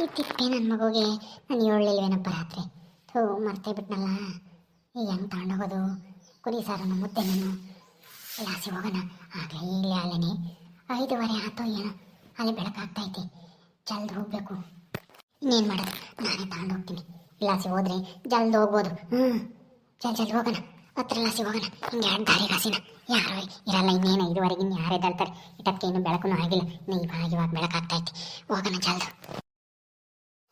ಈ ತಿಪ್ಪೆ ನನ್ನ ಮಗುಗೆ ನಾನು ಹೇಳಿಲ್ವೇನಪ್ಪ ರಾತ್ರಿ. ಥೂ ಮರ್ತೇ ಬಿಟ್ನಲ್ಲ. ಈಗ ಹೆಂಗೆ ತಗೊಂಡೋಗೋದು? ಕುರಿ ಸಾರನ್ನು ಮುದ್ದೆ ನೀನು ಲಾಸಿ ಹೋಗೋಣ. ಆಗಲೇ ಈಗಲೇ ಅಲ್ಲೇನೆ 5:30 ಆಯ್ತು ಏನೋ. ಅಲ್ಲಿ ಬೆಳಕಾಗ್ತೈತಿ, ಜಲ್ದಿ ಹೋಗ್ಬೇಕು. ಇನ್ನೇನು ಮಾಡೋದು, ನಾನೇ ತಗೊಂಡು ಹೋಗ್ತೀನಿ. ಲಾಸಿ ಹೋದ್ರೆ ಜಲ್ದಿ ಹೋಗ್ಬೋದು. ಜಲ್ದಿ ಹೋಗೋಣ, ಹತ್ರ ಲಾಸಿ ಹೋಗೋಣ. ಹಿಂಗೆ 2 ದಾರಿ ಗಾಸಿನ ಯಾರು ಇರಲ್ಲ. ಇನ್ನೇನು 5:15 ಇನ್ನು ಯಾರೇ ಎದ್ದೇಳ್ತಾರೆ. ಇಟ್ಟಕ್ಕೆ ಇನ್ನು ಬೆಳಕು ಆಗಿಲ್ಲ. ಇನ್ನು ಇವಾಗ ಬೆಳಕಾಗ್ತೈತಿ. ಹೋಗೋಣ ಜಲ್ದು.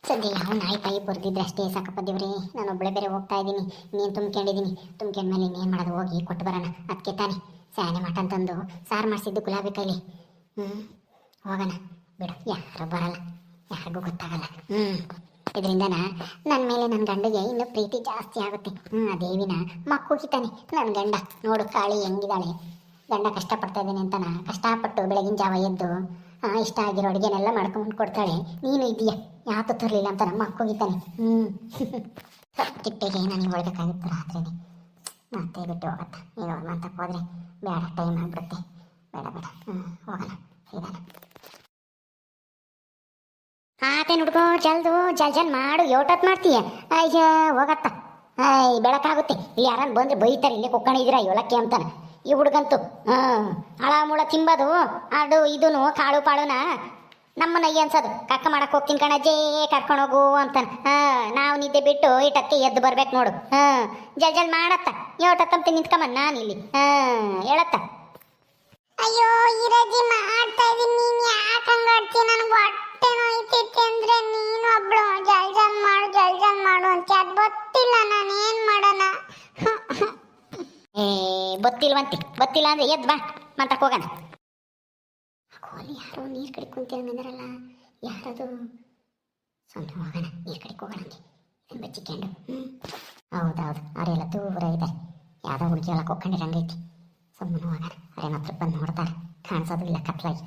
ಸದ್ಯ ಯಾವ ನಾಯಿ ಪಾಯಿ ಬರ್ದಿದ್ರೆ ಅಷ್ಟೇ ಸಾಕಪ್ಪ ದೇವ್ರಿ. ನಾನು ಒಬ್ಬಳೆ ಬೇರೆ ಹೋಗ್ತಾ ಇದ್ದೀನಿ. ಇನ್ನೇನು ತುಂಬ್ಕೊಂಡಿದ್ದೀನಿ. ತುಂಬ್ಕೊಂಡ್ಮೇಲೆ ಇನ್ನೇನು ಮಾಡೋದು, ಹೋಗಿ ಕೊಟ್ಟು ಬರೋಣ. ಅದಕ್ಕೆ ತಾನೆ ಸ್ಯಾನೆ ಮಟನ್ ತಂದು ಸಾರು ಮಾಡಿಸಿದ್ದು ಗುಲಾಬಿ ಕೈಲಿ. ಹೋಗೋಣ ಬಿಡು, ಯಾರು ಬರಲ್ಲ, ಯಾರಿಗೂ ಗೊತ್ತಾಗಲ್ಲ. ಇದರಿಂದ ನನ್ನ ಮೇಲೆ ನನ್ನ ಗಂಡಿಗೆ ಇನ್ನೂ ಪ್ರೀತಿ ಜಾಸ್ತಿ ಆಗುತ್ತೆ. ಆ ದೇವಿನ ಮಕ್ಕುಗಿತಾನೆ ನನ್ನ ಗಂಡ. ನೋಡು ಕಾಳಿ ಹೆಂಗಿದ್ದಾಳೆ. ಗಂಡ ಕಷ್ಟಪಡ್ತಾ ಇದ್ದೇನೆ ಅಂತಾನ ಕಷ್ಟಪಟ್ಟು ಬೆಳಗಿನ ಜಾವ ಎದ್ದು ಇಷ್ಟ ಆಗಿರೋ ಅಡುಗೆನೆಲ್ಲ ಮಾಡ್ಕೊಂಡು ಕೊಡ್ತಾಳೆ. ನೀನು ಇದೆಯಾ ಯಾತು ತರಲಿಲ್ಲ ಅಂತ ನಮ್ಮ ಮಕ್ಕುಗಿತಾನೆ. ತಿಪ್ಪೆಗೆ ನನಗೆ ಹೊಳ್ಬೇಕಾಗಿತ್ತು ರಾತ್ರಿನೇ. ಮತ್ತೆ ಬಿಟ್ಟು ಹೋಗತ್ತ. ಈಗ ಮಂತಕ್ಕೆ ಹೋದರೆ ಬೇಡ, ಟೈಮ್ ಆಗಿಬಿಡುತ್ತೆ. ಬೇಡ ಹೋಗೋಣ ಇದಾನ. ಆತೇನು ಹುಡ್ಕೋ, ಜಲ್ದು ಮಾಡು. ಯೋಟತ್ ಮಾಡ್ತೀಯ? ಅಯ್ಯ ಹೋಗತ್ತ. ಬೆಳಕಾಗುತ್ತೆ. ಇಲ್ಲಿ ಯಾರನ್ನು ಬಂದರೆ ಬೈತಾರೆ. ಇಲ್ಲೇ ಕುಕ್ಕಣಿದ್ದೀರಾ ಇವಳಕ್ಕೆ ಅಂತಾನೆ ಈ ಹುಡುಗಂತೂ. ಹಳ ಮುಳ ತಿಂಬದು ಅದು ಇದೂ ಕಾಳು ಪಾಳುನ ನಮ್ಮನ್ನ ಅನ್ಸೋದು. ಕಕ್ಕ ಮಾಡಕ್ಕೆ ಹೋಗ್ತೀನಿ ಕಣಜ್ಜೇ, ಕರ್ಕೊಂಡೋಗು ಅಂತಾನೆ. ನಾವು ನಿದ್ದೆ ಬಿಟ್ಟು ಇಟಕ್ಕೆ ಎದ್ದು ಬರ್ಬೇಕು ನೋಡು. ಜಲ್ ಮಾಡತ್ತ. ಯೋಟತ್ತಂತೆ ನಿಂತ್ಕೊಂಬ ನಾನು ಇಲ್ಲಿ. ಹೇಳತ್ತ. ಅಯ್ಯೋ ಇರಜಿ ಮಾಡ್ತಾ ಇದೀನಿ. ನೀನು ಯಾಕೆ ಹಂಗಾಡ್ತೀಯ? ನನಗೆ ಹೊಟ್ಟೆ ನೋಯ್ತೈತೆ ಅಂದ್ರೆ ನೀನು ಒಬ್ಳು ಜಲ್ ಮಾಡು ಅಂತ. ಅದು ಗೊತ್ತಿಲ್ಲ, ನಾನು ಏನು ಮಾಡೋಣ? ಗೊತ್ತಿಲ್ಲ ಅಂದ್ರೆ ಎದ್ದು ಬಾ, ಮಂತಕ್ಕೆ ಹೋಗೋಣ. ಅಲ್ಲಿ ಯಾರೋ ನೀರು ಕಡೆ ಕುಂತಿರಂಗಂದ್ರಲ್ಲ, ಯಾರದು? ಸುಮ್ಮನೆ ಹೋಗೋಣ, ನೀರು ಕಡೆಗೆ ಹೋಗೋಣಂಗೆ ಬಚ್ಚಿಕೊಂಡು. ಹೌದೌದು, ಅವರೆಲ್ಲ ದೂರ ಇದ್ದಾರೆ. ಯಾವುದೋ ಹುಡುಗಿ ಎಲ್ಲ ಕೊಕ್ಕೊಂಡಿರಂಗೈತಿ. ಸುಮ್ಮನೆ ಹೋಗೋಣ. ಅವ್ರೇನು ಹತ್ರ ಬಂದು ನೋಡ್ತಾರೆ. ಕಾಣಿಸೋದು ಇಲ್ಲ ಕತ್ಲಾಗಿ.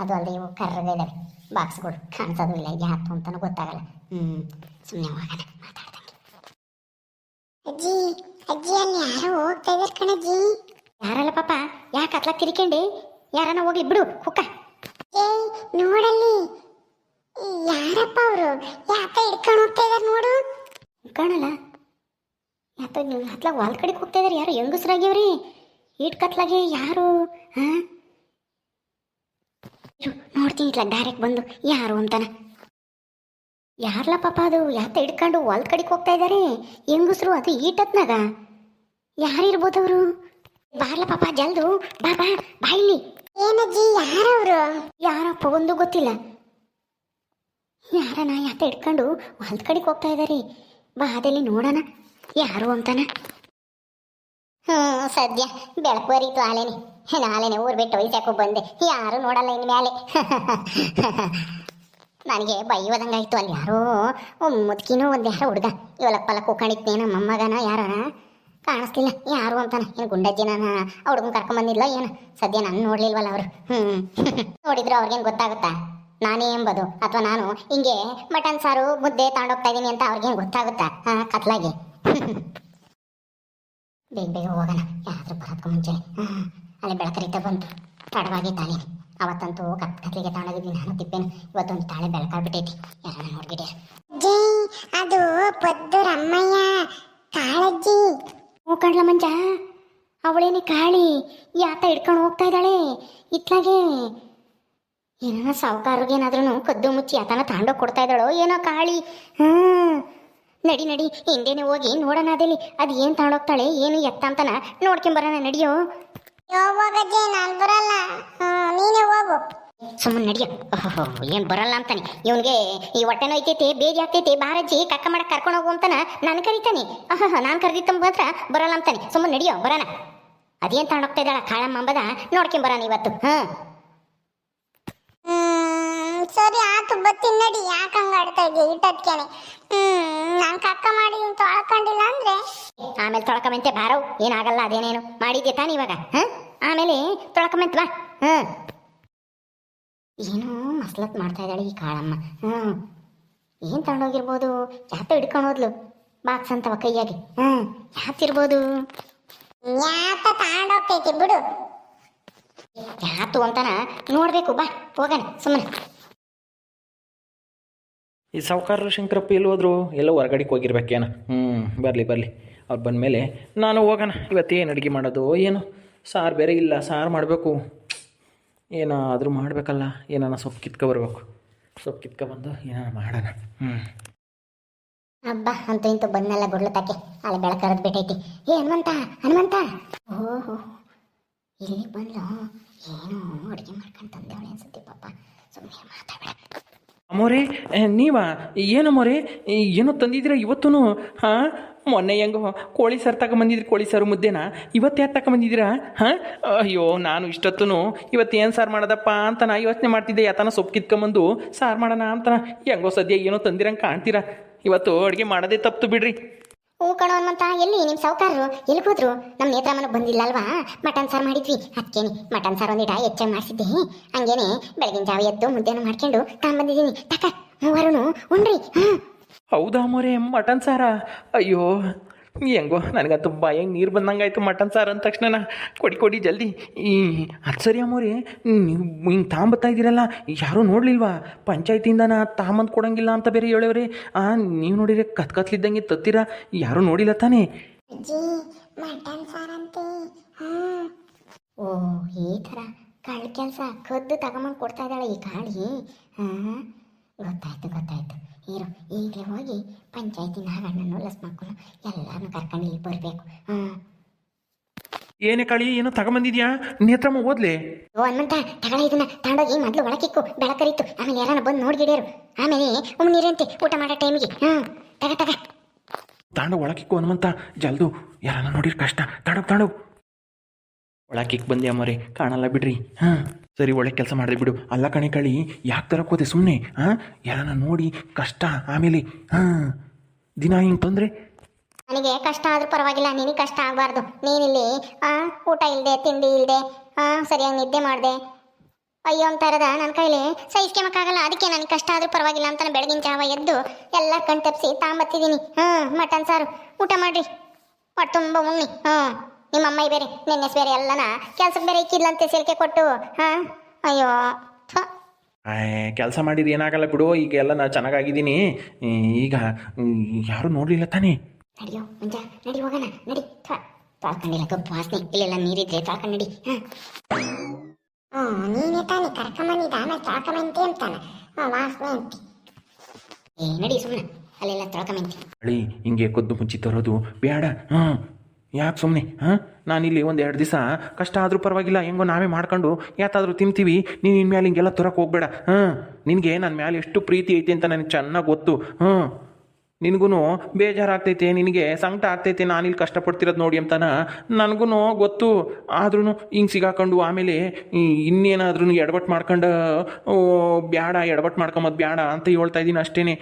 ಅದು ಅಲ್ಲದೆ ಇವು ಕರ್ರಗಿದ್ದಾವೆ ಬಾಕ್ಸ್ಗಳು. ಕಾಣಿಸೋದು ಇಲ್ಲ, ಯಾತು ಅಂತಲೂ ಗೊತ್ತಾಗಲ್ಲ. ಸುಮ್ಮನೆ ಹೋಗೋಣ ಮಾತಾಡ್ದಂಗೆ. ಅಜ್ಜಿ ಅಲ್ಲಿ ಯಾರೋ ಹೋಗ್ತಾ ಇದಾರೆ ಕಣಜ್ಜಿ. ಯಾರಲ್ಲ ಪಾಪ? ಯಾಕೆ ಕತ್ಲಾಗ ತಿರ್ಕೊಂಡೆ? ಯಾರನ್ನ ಹೋಗ್ಲಿ ಬಿಡು ಕುಕ್ಕ. ನೋಡಲ್ಲಿ ಯಾರಪ್ಪ ಅವರು? ಯಾಕ ಹಿಡ್ಕೊಂಡು ಹೋಗ್ತಾ ಇದಾರೆ ನೋಡು. ಕಾಣಲ್ಲ. ಯಾತ ಹತ್ಲಾಗ ಹೊಲ್ ಕಡೆಗೆ ಹೋಗ್ತಾ ಇದಾರೆ. ಯಾರು ಹೆಂಗಸ್ರಾಗ್ಯವ್ರಿ ಈಟ್ ಕತ್ಲಾಗೆ? ಯಾರು? ನೋಡ್ತೀನಿ ಇಟ್ಲ ಡೈರೆಕ್ಟ್ ಬಂದು ಯಾರು ಅಂತಾನ. ಯಾರ್ಲ ಪಾಪ ಅದು? ಯಾತ ಹಿಡ್ಕೊಂಡು ಹೊಲ್ ಕಡೆಗೆ ಹೋಗ್ತಾ ಇದ್ದಾರೆ ಹೆಂಗಸ್ರು? ಅದು ಈಟತ್ನಾಗ ಯಾರಿರ್ಬೋದವ್ರು? ಬಾರ್ಲ ಪಾಪ ಜಲ್ದು ಬಾ ಇಲ್ಲಿ. ಏನಜ್ಜಿ ಯಾರವ್ರು? ಯಾರಪ್ಪ ಒಂದು ಗೊತ್ತಿಲ್ಲ. ಯಾರನ ಯಾತ ಹಿಡ್ಕೊಂಡು ಹೊಲ್ದ ಕಡೆಗೆ ಹೋಗ್ತಾ ಇದ್ದಾರೆ. ಬಾ ಅದಲ್ಲಿ ನೋಡೋಣ ಯಾರು ಅಂತಾನ. ಸದ್ಯ ಬೆಳಕು ಬರೀತು. ಆಲೇನೆ ಊರ್ ಬಿಟ್ಟು ವಯಸ್ಸಾಕೋ ಬಂದೆ. ಯಾರು ನೋಡಲ್ಲ ಇನ್ಮೇಲೆ. ನನಗೆ ಬೈಯೋದಂಗಾಯ್ತು. ಅಲ್ಲಿ ಯಾರೋ ಮುದ್ಕಿನೂ ಒಂದು ಯಾರೋ ಹುಡುಗ ಇವಲಪ್ಪಲ್ಲ ಕೂಕೊಂಡಿದ್ನೇ ನಮ್ಮ ಮೊಮ್ಮಗನ ಯಾರನ ಕಾಣಿಸ್ಲಿಲ್ಲ. ಯಾರು ಅಂತಾನೆ. ಏನು ಗುಂಡಜ್ಜಿನ ಹುಡುಗನ್ ಕರ್ಕೊಂಬಂದಿಲ್ಲ ಏನು? ಸದ್ಯ ನಾನು ನೋಡ್ಲಿಲ್ವಲ್ಲ ಅವರು. ನೋಡಿದ್ರು ಅವ್ರಿಗೇನು ಗೊತ್ತಾಗುತ್ತಾ ನಾನೇ ಎಂಬುದು? ಅಥವಾ ನಾನು ಹಿಂಗೆ ಮಟನ್ ಸಾರು ಮುದ್ದೆ ತಗೊಂಡೋಗ್ತಾ ಇದ್ದೀನಿ ಅಂತ ಅವ್ರಿಗೇನು ಗೊತ್ತಾಗುತ್ತಾ ಕತ್ಲಾಗಿ? ಬೇಗ ಹೋಗೋಣ. ಯಾರಾದ್ರೂ ಬರೋದಕ್ಕೂ ಮುಂಚೆ. ಅಲ್ಲಿ ಬೆಳಕರಿತ ಬಂತು. ತಡವಾಗಿ ತಾಳಿ ಅವತ್ತಂತೂ ಕತ್ಲಿಗೆ ತಗೊಂಡೋಗಿದ್ದೀನಿ ನಾನು ತಿಪ್ಪೇನು. ಇವತ್ತೊಂದು ತಾಳೆ ಬೆಳಕಾಗ್ಬಿಟ್ಟೈತಿ. ಯಾರನ್ನ ನೋಡ್ಬಿಟ್ಟಿರು. ಅದು ಪದ್ದು ರಮ್ಮಯ್ಯ ಕಾಳಜ್ಜಿ. ಕಡ್ಲ ಮಂಜ ಅವಳೇನಿ ಕಾಳಿ. ಯಾತ ಹಿಡ್ಕೊಂಡು ಹೋಗ್ತಾ ಇದ್ದಾಳೆ ಇತ್ಲಾಗೆ. ಏನೋ ಸಾವುಕಾರ್ಗೇನಾದ್ರೂ ಕದ್ದು ಮುಚ್ಚಿ ಆತನ ತಾಂಡೋಗಿ ಕೊಡ್ತಾ ಇದ್ದಾಳೋ ಏನೋ ಕಾಳಿ. ನಡಿ ಹಿಂದೇನೆ ಹೋಗಿ ನೋಡೋಣ. ಅದೇಲಿ ಅದು ಏನು ತಗೊಂಡೋಗ್ತಾಳೆ ಏನು ಎತ್ತ ಅಂತಾನ ನೋಡ್ಕೊಂಬರೋಣ. ನಡಿಯೋ. ಹೋಗಜ್ಜಿ, ನಾನು ಬರಲ್ಲ, ನೀನೇ ಹೋಗು. ಸುಮ್ಮನೆ ನಡಿಯೋ. ಏನು ಬರಲ್ಲ ಅಂತಾನೆ ಇವನಿಗೆ. ಈ ಹೊಟ್ಟೆ ನೋಯ್ತೈತೆ, ಬೇದಿ ಆಗ್ತೈತೆ, ಬಾರಜ್ಜಿ ಕಕ್ಕ ಮಾಡಕ್ಕೆ ಕರ್ಕೊಂಡು ಹೋಗು ಅಂತಾನ ನಾನು ಕರಿತಾನೆ. ನಾನು ಕರೆದಿತ್ತ ಮಾತ್ರ ಬರಲ್ಲ ಅಂತಾನೆ. ಸುಮ್ಮನೆ ನಡಿಯೋ ಬರೋಣ. ಅದೇನು ತಗೊಂಡೋಗ್ತಾ ಇದ್ದಾಳ ಕಾಳಮ್ಮ ಅಂಬದ ನೋಡ್ಕೊಂಬರೋಣ ಇವತ್ತು. ಸರಿ ಆತು, ಬತ್ತೀನಿ ನಡಿ. ಯಾಕೆ ಹಂಗಾಡ್ತಾ ಇದೆಯಾ ಇಟ್ಟದ್ಕೇನೆ? ನಾನು ಕಕ್ಕ ಮಾಡಿದೀನಿ, ತೊಳ್ಕೊಂಡಿಲ್ಲ ಅಂದ್ರೆ ಆಮೇಲೆ ತೊಳ್ಕೊಂಬಂತೆ ಬಾರವು. ಏನಾಗಲ್ಲ. ಅದೇನೇನು ಮಾಡಿದ್ಯಾ ತಾನೆ ಇವಾಗ? ಆಮೇಲೆ ತೊಳ್ಕೊಂಬಂತ ಬಾ. ಏನೋ ಮಸ್ಲತ್ ಮಾಡ್ತಾ ಇದ್ದಾಳೆ ಈ ಕಾಳಮ್ಮ. ಏನು ತಗೊಂಡೋಗಿರ್ಬೋದು? ಯಾತ ಹಿಡ್ಕೊಂಡು ಹೋದ್ಲು ಬಾಕ್ಸ್ ಅಂತವ ಕೈಯಾಗಿ. ಯಾತಿರ್ಬೋದು? ಯಾತ ತಗೊಂಡೋಗ್ತೈತಿ ಬಿಡು. ಯಾತು ಅಂತಾನ ನೋಡ್ಬೇಕು. ಬಾ ಹೋಗೋಣ ಸುಮ್ಮನೆ. ಈ ಸಾವುಕಾರರು ಶಂಕರಪ್ಪ ಎಲ್ಲಿ ಹೋದ್ರು, ಎಲ್ಲೋ ಹೊರಗಡೆಗೆ ಹೋಗಿರ್ಬೇಕೇನ. ಬರಲಿ ಅವ್ರು ಬಂದಮೇಲೆ ನಾನು ಹೋಗೋಣ. ಇವತ್ತೇನು ಅಡುಗೆ ಮಾಡೋದು ಏನು, ಸಾರು ಬೇರೆ ಇಲ್ಲ, ಸಾರು ಮಾಡಬೇಕು, ಏನಾದರೂ ಮಾಡಬೇಕಲ್ಲ. ಏನಾನ ಸೊಪ್ಪು ಕಿತ್ಕೊಬರ್ಬೇಕು, ಸೊಪ್ಪು ಕಿತ್ಕೊಬಂದು ಏನಾನ ಮಾಡೋಣ. ಹಬ್ಬ ಅಂತೂ ಇಂತೂ ಬಂದೆಲ್ಲ ಗುಡ್ಲತ್ತಾಕೆ ಅಲ್ಲಿ ಬೆಳಕರದ್ ಬಿಟ್ಟೈತಿ. ಹನುಮಂತ ಓಹೋ ಇಲ್ಲಿ ಬಂದ್ಲು. ಏನೋ ಅಡುಗೆ ಮಾಡ್ಕೊಂಡು ತಂದವಳೆ ಅನ್ಸುತ್ತೆ ಪಾಪ. ಸುಮ್ಮನೆ ಮಾತಾಡ. ಅಮ್ಮೋರೆ ನೀವಾ? ಏನಮ್ಮೋರೆ ಏನೋ ತಂದಿದ್ದೀರಾ ಇವತ್ತೂ? ಹಾಂ, ಮೊನ್ನೆ ಹೆಂಗೋ ಕೋಳಿ ಸಾರು ತಗೊಂಬಂದಿದ್ರಿ, ಕೋಳಿ ಸಾರು ಮುದ್ದೆನಾ? ಇವತ್ತು ಯಾಕೆ ತಗೊಂಬಂದಿದ್ದೀರಾ? ಹಾಂ, ಅಯ್ಯೋ ನಾನು ಇಷ್ಟೊತ್ತೂ ಇವತ್ತು ಏನು ಸಾರು ಮಾಡೋದಪ್ಪ ಅಂತ ನಾ ಯೋಚನೆ ಮಾಡ್ತಿದ್ದೆ. ಯಾತನ ಸೊಪ್ಪು ಕಿತ್ಕೊಂಬಂದು ಸಾರು ಮಾಡೋಣ ಅಂತ. ಹೆಂಗೋ ಸದ್ಯ ಏನೋ ತಂದಿರಂಗೆ ಕಾಣ್ತೀರಾ. ಇವತ್ತು ಅಡುಗೆ ಮಾಡೋದೇ ತಪ್ಪು ಬಿಡ್ರಿ. ಹೂ ಕಣೋ ಹನುಮಂತ, ಎಲ್ಲಿ ನಿಮ್ಮ ಸಾವುಕಾರರು ಎಲ್ಲಿ ಹೋದ್ರು? ನಮ್ಮ ನೇತ್ರಮ್ಮನ ಬಂದಿಲ್ಲ ಅಲ್ವಾ? ಮಟನ್ ಸಾರು ಮಾಡಿದ್ವಿ, ಅದಕ್ಕೇನೆ ಮಟನ್ ಸಾರು ಒಂದಿಟ ಹೆಚ್ಚಾಗಿ ಮಾಡಿಸಿದ್ದೆ. ಹಂಗೇನೆ ಬೆಳಗಿನ ಜಾವ ಎದ್ದು ಮುದ್ದೆನೂ ಮಾಡ್ಕೊಂಡು ತಗೊಂಬಂದಿದ್ದೀನಿ. ತಕ ಮೂವರು ಉಣ್ರಿ. ಹೌದಾ ಅಮ್ಮೋರೆ, ಮಟನ್ ಸಾರಾ? ಅಯ್ಯೋ ಹೆಂಗೋ ನನಗಂತೂ ಬಾಯಾಗ ನೀರು ಬಂದಂಗಾಯ್ತು ಮಟನ್ ಸಾರು ಅಂದ ತಕ್ಷಣ. ಕೊಡಿ ಜಲ್ದಿ. ಅದು ಸರಿ ಅಮ್ಮೋರೆ, ನೀವು ಹಿಂಗೆ ತಾಂಬತ್ತಾ ಇದ್ದೀರಲ್ಲ, ಯಾರೂ ನೋಡಲಿಲ್ವಾ? ಪಂಚಾಯತಿಯಿಂದನ ತಾಂಬಂದು ಕೊಡೋಂಗಿಲ್ಲ ಅಂತ ಬೇರೆ ಹೇಳವ್ರೆ. ನೀವು ನೋಡಿದ್ರೆ ಕತ್ಲಿದ್ದಂಗೆ ತತ್ತೀರಾ, ಯಾರೂ ನೋಡಿಲ್ಲ ತಾನೇ? ಅಜ್ಜಿ ಮಟನ್ ಸಾರಂತೆ. ಓ ಈ ಥರ ಕಳ್ಳ ಕೆಲಸ ಕದ್ದು ತಗೊಂಬಂದು ಕೊಡ್ತಾ ಇದ್ದಾಳೆ ಈ ಕಾಳಿ. ಗೊತ್ತಾಯ್ತು. ಇರು, ಈಗಲೇ ಹೋಗಿ ಪಂಚಾಯತಿ ನಾಗಣ್ಣನು ಲಸ್ಮಕ್ಕನು ಎಲ್ಲಾನು ಕರ್ಕೊಂಡು ಇಲ್ಲಿ ಬರಬೇಕು. ಏನೇ ಕಾಳಿ, ಏನೋ ತಗೊಂಬಂದಿದ್ಯಾ? ನೇತ್ರಮ್ಮ ಓದ್ಲೆ. ಓ ಹನುಮಂತ, ತಗೊಳ ಇದನ್ನ ತಗೊಂಡೋಗಿ ಮೊದಲು ಒಳಕಿಕ್ಕು, ಬೆಳಕರಿತ್ತು. ಆಮೇಲೆ ಯಾರನ್ನ ಬಂದು ನೋಡ್ಗಿಡ್ಯಾರು. ಆಮೇಲೆ ನೀರಂತೆ ಊಟ ಮಾಡೋ ಟೈಮಿಗೆ. ತಗ ತಾಂಡು ಒಳಕಿಕ್ಕು ಹನುಮಂತ, ಜಲ್ದು. ಯಾರನ್ನ ನೋಡಿರಿ ಕಷ್ಟ. ತಾಂಡು ಒಳಕಿಕ್ ಬಂದೆ ಅಮ್ಮರೆ, ಕಾಣಲ್ಲ ಬಿಡ್ರಿ. ಸರಿ, ಒಳ್ಳೆ ಕೆಲಸ ಮಾಡಿದೆ ಬಿಡು. ಅಲ್ಲ ಕಣೆ ಕಾಳಿ, ಯಾಕೆ ತರಕೋತೆ ಸುಮ್ಮನೆ? ಯಾರನ್ನ ನೋಡಿ ಕಷ್ಟ. ಆಮೇಲೆ ದಿನ ಹಿಂಗೆ ತೊಂದರೆ. ನನಗೆ ಕಷ್ಟ ಆದ್ರೂ ಪರವಾಗಿಲ್ಲ, ನಿನಗೆ ಕಷ್ಟ ಆಗಬಾರ್ದು. ನೀನಿಲ್ಲಿ ಊಟ ಇಲ್ಲದೆ, ತಿಂಡಿ ಇಲ್ಲದೆ, ಸರಿಯಾಗಿ ನಿದ್ದೆ ಮಾಡಿದೆ, ಅಯ್ಯೋ ಅಂತಾರದ ನನ್ನ ಕೈಲಿ ಸಹಿಸ್ಕೊಳಕ್ಕಾಗಲ್ಲ. ಅದಕ್ಕೆ ನನಗೆ ಕಷ್ಟ ಆದ್ರೂ ಪರವಾಗಿಲ್ಲ ಅಂತ ಬೆಳಗಿನ ಜಾವ ಎದ್ದು ಎಲ್ಲ ಕಣ್ ತಪ್ಪಿಸಿ ತಾಂಬತ್ತಿದ್ದೀನಿ. ಮಟನ್ ಸಾರು ಊಟ ಮಾಡ್ರಿ, ಹೊಟ್ಟೆ ತುಂಬ ಉಣ್ಣಿ. ನಿಮ್ಮ ಅಮ್ಮ ಬೇರೆ ನೆನ್ನೆಸ್ ಬೇರೆ ಎಲ್ಲನ ಕೆಲ್ಸಕ್ಕೆ ಬೇರೆ ಇಕ್ಕಿದ್ಲಂತೆ ಸೇರಿಕೆ ಕೊಟ್ಟು. ಅಯ್ಯೋ ಕೆಲಸ ಮಾಡಿದ್ದು ಏನಾಗಲ್ಲ ಬಿಡು. ಈಗ ಎಲ್ಲ ನಾ ಚೆನ್ನಾಗಿದ್ದೀನಿ. ಈಗ ಯಾರೂ ನೋಡಲಿಲ್ಲ ತಾನೇ? ನಡಿಯೋ ಮುಂಜ, ನಡಿ ಹೋಗೋಣ, ನಡಿ. ತಾಳ್ಕೊಂಡಿಲ್ಲ ಕಬ್ಬು ವಾಸನೆ, ಇಲ್ಲೆಲ್ಲ ನೀರಿದ್ರೆ ತಾಳ್ಕೊಂಡು ನಡಿ. ನೀನೇ ತಾನೇ ಕರ್ಕೊಂಬಂದಿದ್ದ, ಆಮೇಲೆ ತಾಳ್ಕೊಂಬಂತೆ ಅಂತಾನೆ ವಾಸನೆ ಅಂತಿ. ನಡಿ ಸುಮ್ಮನೆ, ಅಲ್ಲೆಲ್ಲ ತೊಳ್ಕೊಂಬಂತಿ. ಅಳಿ ಹಿಂಗೆ ಕದ್ದು ಮುಚ್ಚಿ ತರೋದು ಬೇಡ. ಯಾಕೆ ಸುಮ್ಮನೆ? ನಾನಿಲ್ಲಿ ಒಂದು 2 ದಿವಸ ಕಷ್ಟ ಆದರೂ ಪರವಾಗಿಲ್ಲ, ಹೆಂಗೋ ನಾವೇ ಮಾಡ್ಕೊಂಡು ಯಾತಾದರೂ ತಿಂತೀವಿ. ನೀನು ಇನ್ಮೇಲೆ ಹಿಂಗೆಲ್ಲ ತರಕ್ಕೆ ಹೋಗ್ಬೇಡ. ನಿನಗೆ ನನ್ನ ಮ್ಯಾಲೆ ಎಷ್ಟು ಪ್ರೀತಿ ಐತೆ ಅಂತ ನನಗೆ ಚೆನ್ನಾಗಿ ಗೊತ್ತು. ನಿನಗೂ ಬೇಜಾರಾಗ್ತೈತೆ, ನಿನಗೆ ಸಂಕಟ ಆಗ್ತೈತೆ ನಾನಿಲ್ಲಿ ಕಷ್ಟಪಡ್ತಿರೋದು ನೋಡಿ ಅಂತಾನ ನನಗೂ ಗೊತ್ತು. ಆದ್ರೂ ಹಿಂಗೆ ಸಿಗಾಕೊಂಡು ಆಮೇಲೆ ಇನ್ನೇನಾದ್ರೂ ಎಡವಟ್ಟು ಮಾಡ್ಕೊಂಡು ಬೇಡ, ಎಡವಟ್ಟು ಮಾಡ್ಕೊಂಬದು ಬೇಡ ಅಂತ ಹೇಳ್ತಾ ಇದ್ದೀನಿ ಅಷ್ಟೇ.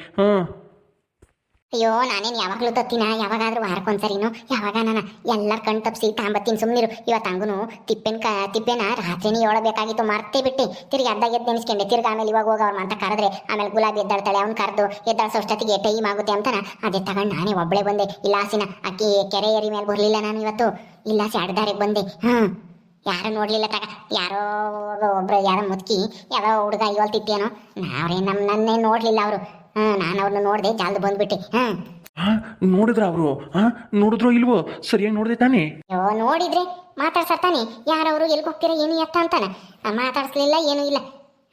ಅಯ್ಯೋ ನಾನೇನು ಯಾವಾಗಲೂ ತತ್ತಿನ, ಯಾವಾಗಾದ್ರೂ ವಾರಕ್ಕೊಂದ್ಸರಿನೂ ಯಾವಾಗ ನಾನು ಎಲ್ಲರ ಕಣ್ ತಪ್ಪಿಸಿ ತಾಂಬತ್ತೀನಿ. ಸುಮ್ಮನಿರು. ಇವತ್ತು ಹಂಗೂ ತಿಪ್ಪೆನ ರಾತ್ರಿನೇ ಹೇಳಬೇಕಾಗಿತ್ತು, ಮರ್ತೇ ಬಿಟ್ಟು. ತಿರ್ಗಿ ಅರ್ಧ ಎದ್ದು ನೆನೆಸ್ಕೊಂಡೆ. ತಿರ್ಗಿ ಆಮೇಲೆ ಇವಾಗ ಹೋಗ ಅವ್ರ ಅಂತ ಕರೆದ್ರೆ ಆಮೇಲೆ ಗುಲಾಬಿ ಎದ್ದಾಳ್ತಾಳೆ, ಅವ್ನು ಕರೆದು ಎದ್ದಾಳ್ಸೋಷ್ಟೊತ್ತಿಗೆ ಟೈಮ್ ಆಗುತ್ತೆ ಅಂತಾನ ಅದೇ ತಗೊಂಡು ನಾನೇ ಒಬ್ಬಳೇ ಬಂದೆ. ಇಲ್ಲಾಸಿನ ಅಕ್ಕಿ ಕೆರೆ ಏರಿ ಮೇಲೆ ಬರಲಿಲ್ಲ ನಾನು ಇವತ್ತು. ಇಲ್ಲಾಸಿ ಅಡ್ದಾರಿಗೆ ಬಂದೆ. ಯಾರು ನೋಡಲಿಲ್ಲ ತಗ. ಯಾರೋ ಯಾರೋ ಮುದುಕಿ ಯಾರೋ ಹುಡುಗ ಹೇಳ್ತಿತ್ತೇನೋ, ನನ್ನೇ ನೋಡಲಿಲ್ಲ ಅವರು. ನಾನು ಅವ್ರನ್ನ ನೋಡಿದೆ, ಜಲ್ದು ಬಂದ್ಬಿಟ್ಟೆ. ನೋಡಿದ್ರ ಅವರು? ನೋಡಿದ್ರೋ ಇಲ್ವೋ? ಸರಿಯಾಗಿ ನೋಡಿದೆ ತಾನೇ? ಅಯ್ಯೋ ನೋಡಿದ್ರೆ ಮಾತಾಡ್ಸತ್ತಾನೆ. ಯಾರವರು ಎಲ್ಗೆ ಹೋಗ್ತೀರಾ ಏನು ಎತ್ತ ಅಂತಾನೆ. ಮಾತಾಡ್ಸ್ಲಿಲ್ಲ, ಏನೂ ಇಲ್ಲ.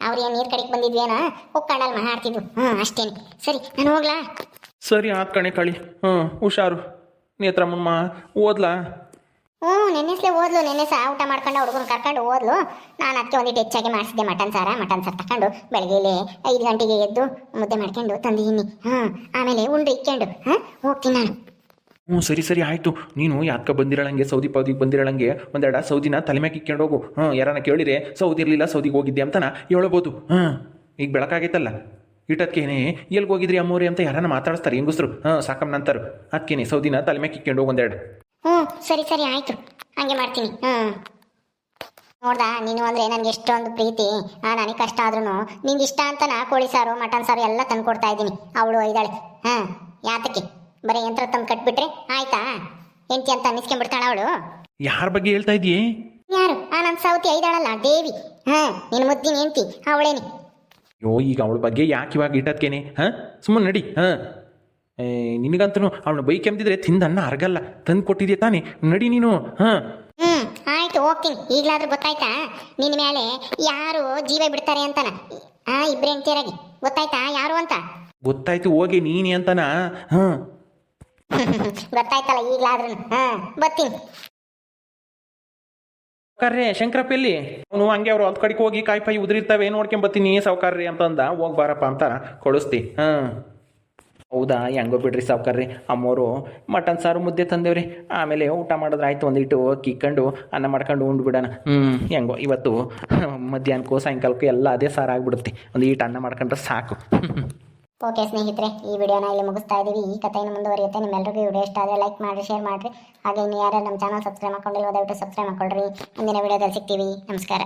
ಅವ್ರು ಏನು ನೀರು ಕಡೆಗೆ ಬಂದಿದ್ವೇನೋ, ಹೋಗ್ಕೊಂಡಲ್ಲಿ ಮಾತಾಡ್ತಿದ್ವು. ಅಷ್ಟೇನೆ. ಸರಿ, ನಾನು ಹೋಗ್ಲಾ? ಸರಿ ಆತ್ ಕಣೆ ಕಾಳಿ. ಹುಷಾರು. ನೇತ್ರಮ್ಮಮ್ಮ ಓದ್ಲಾ? ನೆನ್ನೆಸ್ಲೇ ಓದ್ಲು. ನೆನ್ನೆ ಊಟ ಮಾಡ್ಕೊಂಡು ಹುಡುಗನ ಕರ್ಕೊಂಡು ಓದ್ಲು. ನಾನು ಅದಕ್ಕೆ ಒಂದಿಟ್ಟು ಹೆಚ್ಚಾಗಿ ಮಾಡಿಸಿದ್ದೆ ಮಟನ್ ಸಾರು ತಗೊಂಡು ಬೆಳಗ್ಗೆ 5 ಗಂಟೆಗೆ ಎದ್ದು ಮುದ್ದೆ ಮಾಡ್ಕೊಂಡು ತಂದಿದ್ದೀನಿ. ಆಮೇಲೆ ಉಂಡ್ರಿ ಇಕ್ಕೊಂಡು ಹೋಗ್ತೀನಿ ನಾನು. ಸರಿ ಆಯಿತು. ನೀನು ಯಾಕೆ ಬಂದಿರಳಂಗೆ, ಸೌದಿ ಪೌದಿಗೆ ಬಂದಿರಳಂಗೆ 1-2 ಸೌದಿನ ತಲೆ ಮ್ಯಾಗೆ ಇಕ್ಕೊಂಡು ಹೋಗು. ಯಾರನ್ನ ಕೇಳಿದ್ರೆ ಸೌದಿ ಇರಲಿಲ್ಲ, ಸೌದಿಗೆ ಹೋಗಿದ್ದೆ ಅಂತಾನ ಹೇಳ್ಬೋದು. ಈಗ ಬೆಳಕಾಗೈತಲ್ಲ, ಇಟ್ಟದ್ಕೇನೆ ಎಲ್ಗೆ ಹೋಗಿದ್ರಿ ಅಮ್ಮೋರಿ ಅಂತ ಯಾರನ್ನ ಮಾತಾಡಿಸ್ತಾರೆ ಹೆಂಗಸ್ರು. ಸಾಕಮ್ಮನಂತಾರು. ಅದಕ್ಕೇನೆ ಸೌದಿನ ತಲೆ ಮ್ಯಾಗೆ ಇಕ್ಕೊಂಡು ಹೋಗಿ 1-2. ಸರಿ ಆಯಿತು, ಹಂಗೆ ಮಾಡ್ತೀನಿ. ನೋಡ್ದ ನೀನು ಅಂದರೆ ನನಗೆ ಎಷ್ಟೊಂದು ಪ್ರೀತಿ. ನನಗೆ ಕಷ್ಟ ಆದ್ರೂ ನಿಂಗೆ ಇಷ್ಟ ಅಂತ ಕೋಳಿ ಸಾರು ಮಟನ್ ಸಾರು ಎಲ್ಲ ತಂದು ಕೊಡ್ತಾ ಇದ್ದೀನಿ. ಅವಳು ಇದ್ದಾಳೆ. ಯಾತಕ್ಕೆ ಬರೀ ಯಂತ್ರ ತಂದು ಕಟ್ಬಿಟ್ರೆ ಆಯ್ತಾ? ಹೆಂಡತಿ ಅಂತ ಅನ್ನಿಸ್ಕೊಂಡ್ಬಿಡ್ತಾಳ ಅವಳು. ಯಾರ ಬಗ್ಗೆ ಹೇಳ್ತಾ ಇದೀಯೇ? ಯಾರು? ನನ್ನ ಸೌತಿ ಐದಾಳಲ್ಲ, ದೇವಿ. ನಿನ್ನ ಮುದ್ದಿನ ಹೆಂಡತಿ ಅವಳೇನಿ. ಅಯ್ಯೋ ಈಗ ಅವಳ ಬಗ್ಗೆ ಯಾಕೆ ಇವಾಗ ಇಟ್ಟದ್ಕೇನೆ ಹಾಂ ಸುಮ್ಮನೆ ನಡಿ ಹಾಂ ನಿನಗಂತೂ ಅವಳನ್ನ ಬೈ ಕೆಮ್ದಿದ್ರೆ ತಿಂದ ಅನ್ನ ಅರ್ಗಲ್ಲ ತಂದು ಕೊಟ್ಟಿದ್ಯಾ ತಾನೇ ನಡಿ ನೀನು ಹಾಂ ಆಯ್ತು ಹೋಗ್ತೀನಿ. ಈಗಲಾದ್ರೂ ಗೊತ್ತಾಯ್ತಾ ನಿನ್ನ ಮೇಲೆ ಯಾರು ಜೀವ ಬಿಡ್ತಾರೆ ಅಂತಾನ? ಇಬ್ಬರೇ ಹೆಂಡ್ತಿಯರಾಗಿ ಗೊತ್ತಾಯ್ತಾ ಯಾರು ಅಂತ? ಗೊತ್ತಾಯ್ತು ಹೋಗಿ ನೀನೇ ಅಂತನಾ ಹಾಂ ಗೊತ್ತಾಯ್ತಲ್ಲ ಈಗಲಾದ್ರೂ. ಬರ್ತೀನಿ. ಸಾವುಕಾರ್ರೆ ಶಂಕರಪ್ಪ ಎಲ್ಲಿ ಅವನು ಹಂಗೆ ಅವ್ರು ಹೊಲ್ದ ಕಡೆಗೆ ಹೋಗಿ ಕಾಯಿ ಪಾಯಿ ಉದುರಿರ್ತವೆ ನೋಡ್ಕೊಂಬತ್ತೀನಿ ಸಾವುಕಾರ್ರಿ ಅಂತಂದ ಹೋಗ್ಬಾರಪ್ಪ ಅಂತ ಕಳಿಸ್ತಿ ಹಾಂ ಹೌದಾ ಹೆಂಗೋ ಬಿಡ್ರಿ ಸಾವುಕಾರ್ರಿ ಅಮ್ಮೋರು ಮಟನ್ ಸಾರು ಮುದ್ದೆ ತಂದೇವ್ರಿ ಆಮೇಲೆ ಊಟ ಮಾಡಿದ್ರೆ ಆಯ್ತು ಒಂದಿಟ್ಟು ಕಿಕ್ಕೊಂಡು ಅನ್ನ ಮಾಡ್ಕೊಂಡು ಉಂಡ್ಬಿಡೋಣ ಹೆಂಗೋ ಇವತ್ತು ಮಧ್ಯಾಹ್ನಕ್ಕೂ ಸಾಯಂಕಾಲಕ್ಕೂ ಎಲ್ಲ ಅದೇ ಸಾರು ಆಗ್ಬಿಡುತ್ತೆ ಒಂದು ಈಟು ಅನ್ನ ಮಾಡ್ಕೊಂಡ್ರೆ ಸಾಕು ಓಕೆ ಸ್ನೇಹಿತರೆ, ಈ ವಿಡಿಯೋನ ಇಲ್ಲಿ ಮುಗಿಸ್ತಾ ಇದ್ದೀವಿ. ಈ ಕಥೆಯನ್ನು ಮುಂದುವರಿಯುತ್ತೆ. ನಿಮ್ಮೆಲ್ಲರಿಗೂ ವಿಡಿಯೋ ಇಷ್ಟ ಆದರೆ ಲೈಕ್ ಮಾಡಿ, ಶೇರ್ ಮಾಡಿರಿ. ಹಾಗೆ ಇನ್ನು ಯಾರು ನಮ್ಮ ಚಾನಲ್ ಸಬ್ಸ್ಕ್ರೈಬ್ ಮಾಡ್ಕೊಂಡಿಲ್ವೋ ದಯವಿಟ್ಟು ಸಬ್ಸ್ಕ್ರೈಬ್ ಮಾಡ್ಕೊಳ್ರಿ. ಮುಂದಿನ ವಿಡಿಯೋದಲ್ಲಿ ಸಿಗ್ತೀವಿ. ನಮಸ್ಕಾರ.